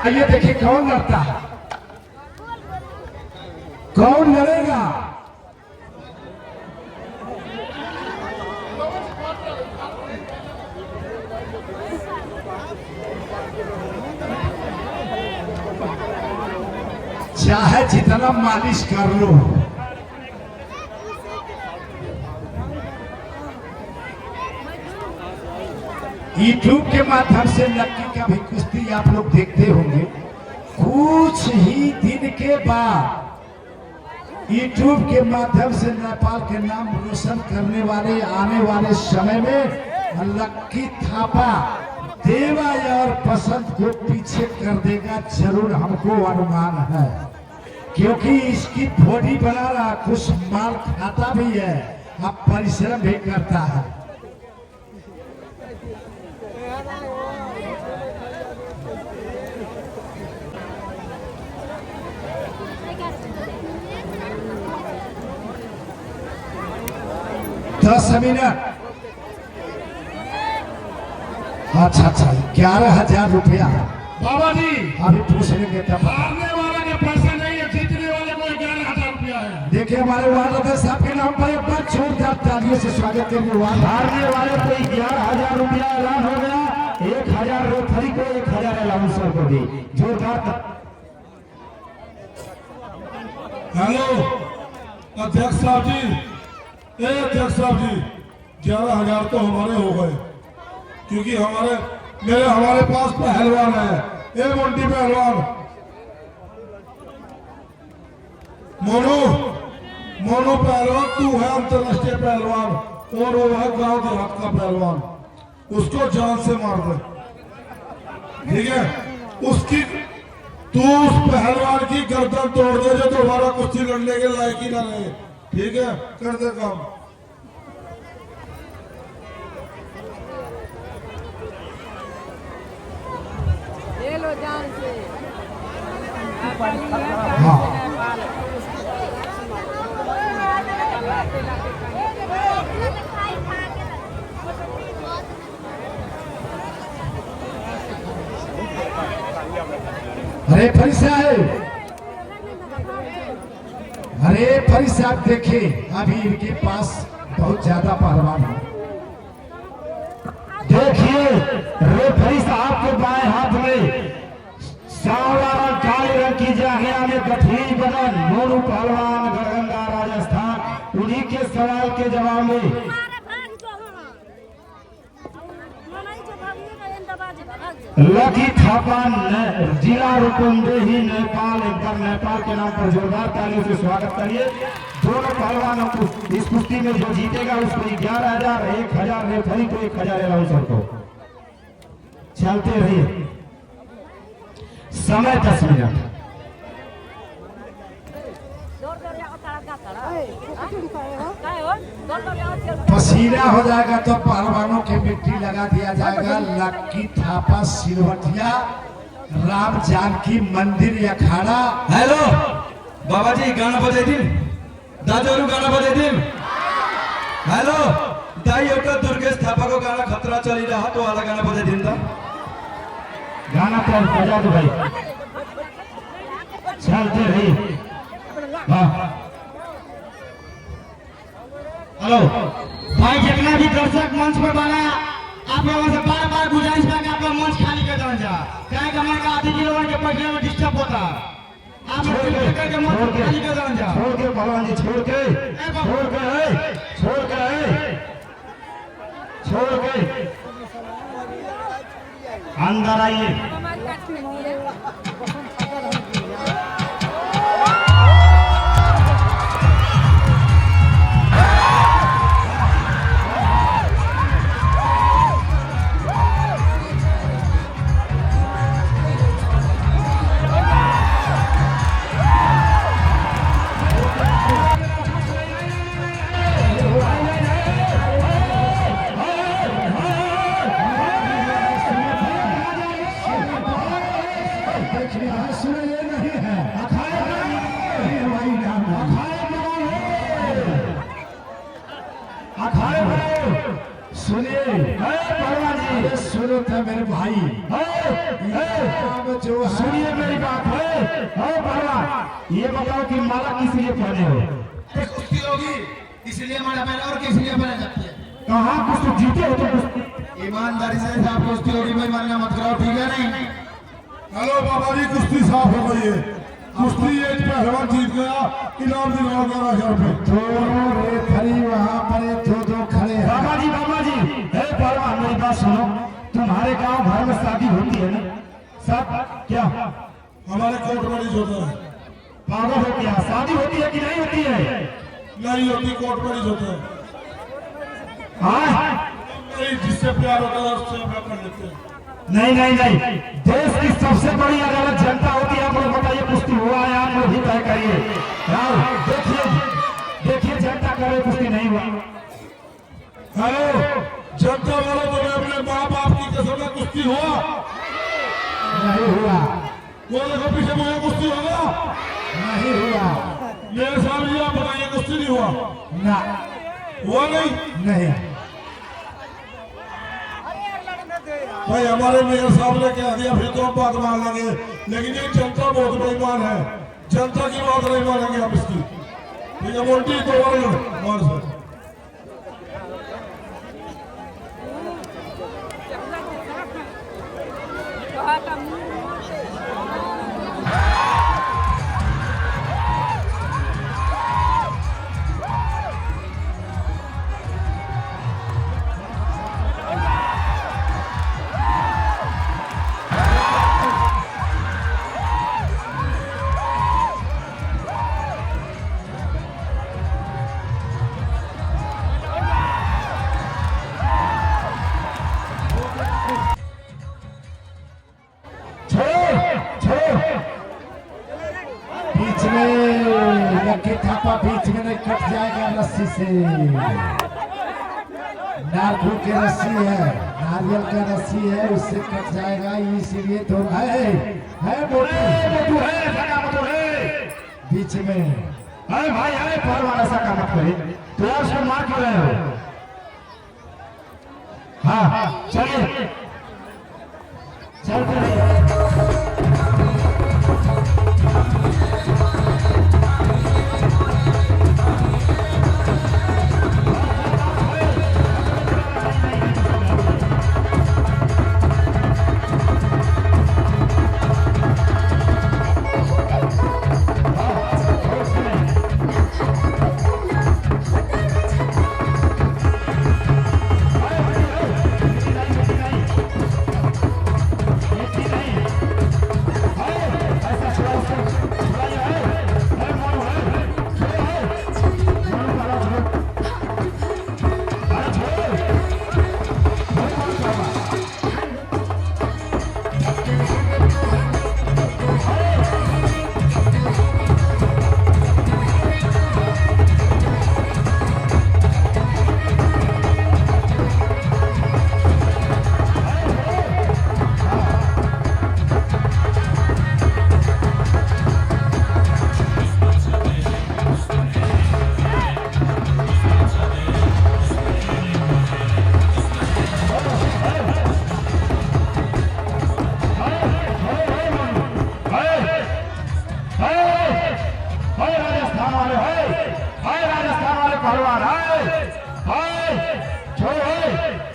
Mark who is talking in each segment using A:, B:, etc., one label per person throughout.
A: ये देखिए कौन लड़ता है, कौन लड़ेगा। चाहे जितना मालिश कर लो, यूट्यूब के माध्यम से लक्की का भी कुश्ती आप लोग देखते होंगे। कुछ ही दिन के बाद यूट्यूब के माध्यम से नेपाल के नाम रोशन करने वाले आने वाले समय में लक्की थापा देवा और पसंद को पीछे कर देगा, जरूर हमको अनुमान है, क्योंकि इसकी बॉडी बना रहा, कुछ माल खाता भी है, अब परिश्रम भी करता है। दस मिनट, अच्छा 11,000 रुपया।
B: बाबा जी
A: अभी पूछ लेंगे तब।
B: हारने वाले के पैसे नहीं है, जीतने वाले को 11,000 रुपया है।
A: देखिए हमारे वार्ड साहब के नाम पर एक बार जोरदार तालियों से स्वागत करेंगे।
C: हारने वाले को 11,000 रुपया ऐलान हो गया। 1,000 रेफरी को, 1,000 अलाउंसर को भी जोरदार।
B: हेलो अध्यक्ष साहब जी, अध्यक्ष साहब जी, 11,000 तो हमारे हो गए, क्योंकि हमारे पास पहलवान है, मोंटी पहलवान, मोनू पहलवान, तू है अंतरराष्ट्रीय पहलवान, और वो है गांव देहात का पहलवान, उसको जान से मार दे, ठीक है। तू उस पहलवान की गर्दन तोड़ दे जो दोबारा कुश्ती लड़ने के लायक ही ना रहे, ठीक है, कर दे काम।
D: ले लो जान से।
A: अरे फरी साहब देखे, अभी इनके पास बहुत ज्यादा पहलवान है।
C: देखिए रेफरी साहब के बाएं हाथ में सांवला रंग, काले रंग की जांघिया में गठरी बदन, मोनू पहलवान गरगंगा राजस्थान, उन्हीं के सवाल के जवाब में लकी थापा जिला रुकुंदेही नेपाल, एक बार नेपाल के नाम पर जोरदार तालियों से स्वागत करिए। दोनों पहलवानों को इस कुश्ती में जो जीतेगा उसको 11,000, 1,000 रेफरी को, 1,000 अलाउंसर को। चलते रहिए, समय 10 मिनट।
A: पसीना हो जाएगा तो पहलवानों की मिट्टी लगा दिया जाएगा। लक्की थापा सिलवटिया राम जानकी मंदिर अखाड़ा।
E: हेलो बाबा जी, गाना बजे दिन, दादू गाना बजे दिन। हेलो दाई, दुर्गेश थापा को गाना खतरा चली रहा तो वाला गाना बजे दिन था।
C: गाना तो बजा दो भाई, चलते रहिए। हाँ हेलो भाई, जितना भी दर्शक मंच पर बना, आप लोगों से बार बार गुजारिश है कि आप लोग मंच खाली कर देना चाहिए, क्या कि हमारे अतिथि लोगों के बैठने में डिस्टर्ब होता है। आप लोग के मंच खाली कर देना चाहिए। छोड़ के भगवान जी, छोड़ के अंदर आइए।
A: सुनिए सुनो था मेरे भाई, जो है
C: सुनिए मेरी बात है पहलवान, ये बताओ कि माला किस लिए पहने हो?
F: कुश्ती होगी इसलिए माला पहना और किस लिए पहना जाती है?
C: कहाँ कुछ तो जीते हो तो कुछ
F: ईमानदारी से साहब कुश्ती होगी भाई, मानना मत कराओ, ठीक है नहीं?
B: हेलो बाबा जी, कुश्ती साफ हो गई है। कुश्ती एक पहलवान जीत गया, इनाम दिलाओ 11,000 रुपए।
A: दोनों रेफरी वहाँ पर दो खड़े हैं।
C: बाबा जी हे पहलवान मेरी बात सुनो, तुम्हारे गांव घर में शादी होती है ना? सब क्या
B: हमारे कोर्ट मैरिज होता है।
C: पागल हो गया? शादी होती है कि नहीं होती है?
B: नहीं होती, कोर्ट मैरिज होता है।
C: हाँ
B: नहीं, जिससे प्यार होता है उससे हम कर लेते हैं।
C: नहीं, देश की सबसे बड़ी अदालत जनता होती है। आप लोग बताइए कुश्ती हुआ है? आप लोग ही तय करिए। देखिए जनता करे कुश्ती नहीं हुआ।
B: हेलो जनता वालों, तुम्हें अपने माँ बाप की कसम में कुश्ती हुआ?
A: नहीं हुआ,
B: वो देखो पीछे मुझे कुश्ती होगा?
A: नहीं हुआ,
B: मेरे सामने आप बताइए, कुश्ती नहीं हुआ?
A: ना
B: हुआ नहीं?
A: नहीं।
B: भाई हमारे मेयर साहब ने कह दिया, फिर तो हम बात मान लेंगे, लेकिन ये जनता बहुत बेईमान है। जनता की बात नहीं मानेंगे हम इसकी, ठीक है? मोटी तो मार से
A: बीच में लकी थापा बीच में नहीं कट जाएगा रस्सी से। नारकू की रस्सी है, नारियल का रस्सी है, उससे कट जाएगा, इसीलिए तो है
C: मोटू है, सका है
A: बीच में।
C: अरे भाई अरे पहलवान ऐसा काम मत करिए, तो यार उसको मार क्यों रहे हो? हाँ चलिए चलते रहिए।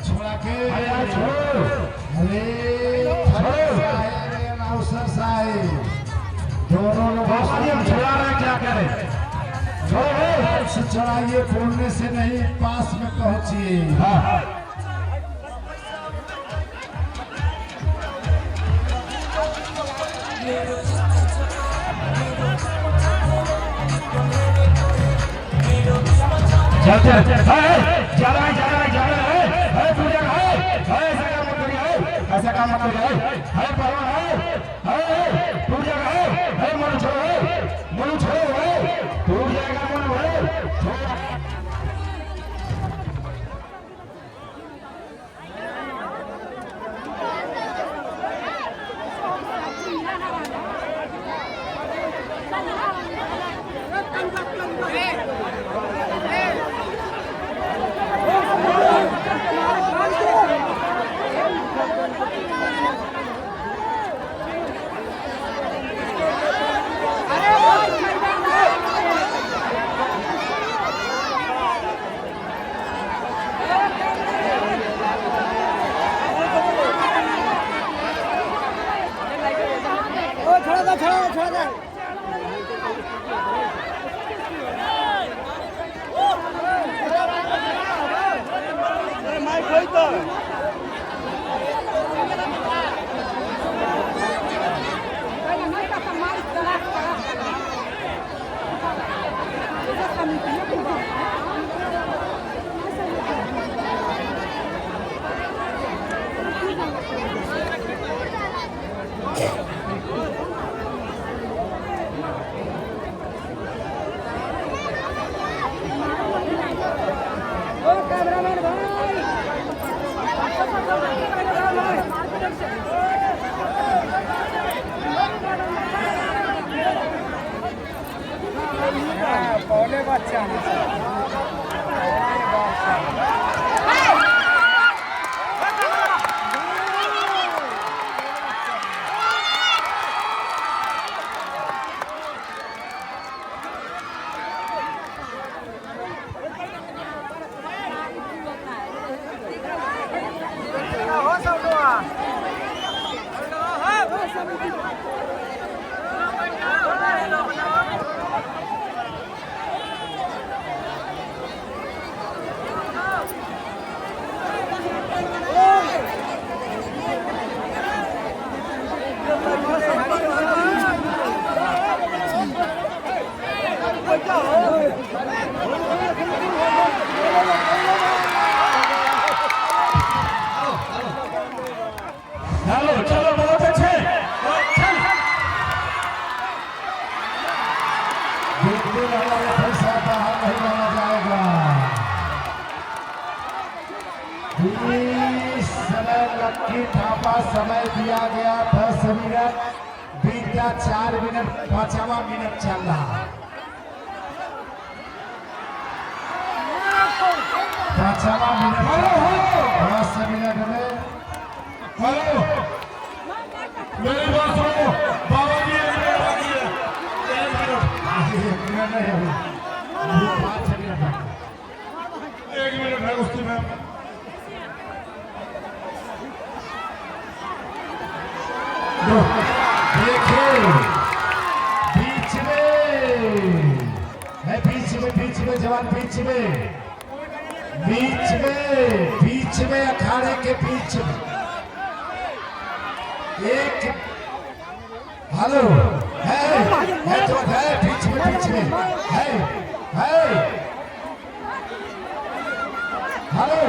A: छोड़ा के अवसर साहेब दोनों लोग
C: हम छुड़ा रहे क्या करें?
A: चढ़ाइए, बोलने से नहीं, पास में पहुंचिए।
C: चलते जा रहा है पूजा का ऐसा काम मत करिए है परवान है पूजा का है मन छोड़ो टूट जाएगा मन है। हेलो चलो बहुत अच्छे
A: देखते रहो, ये पैसा बाहर नहीं माना जाएगा। इस समय लक्की थापा समय दिया गया 10 मिनट, बीता 4 मिनट, 5वां मिनट चल रहा। 5वां मिनट 10 मिनट में।
B: हेलो, मेरी बात सुनो, बाबा जी 1 मिनट बाकी है, 1 मिनट,
A: 1 मिनट नहीं अभी, 5 मिनट बाकी।
B: 1 मिनट है उसकी में।
A: देखिए बीच में जवान, बीच में अखाड़े के बीच में एक हेलो है तो है बीच में है हेलो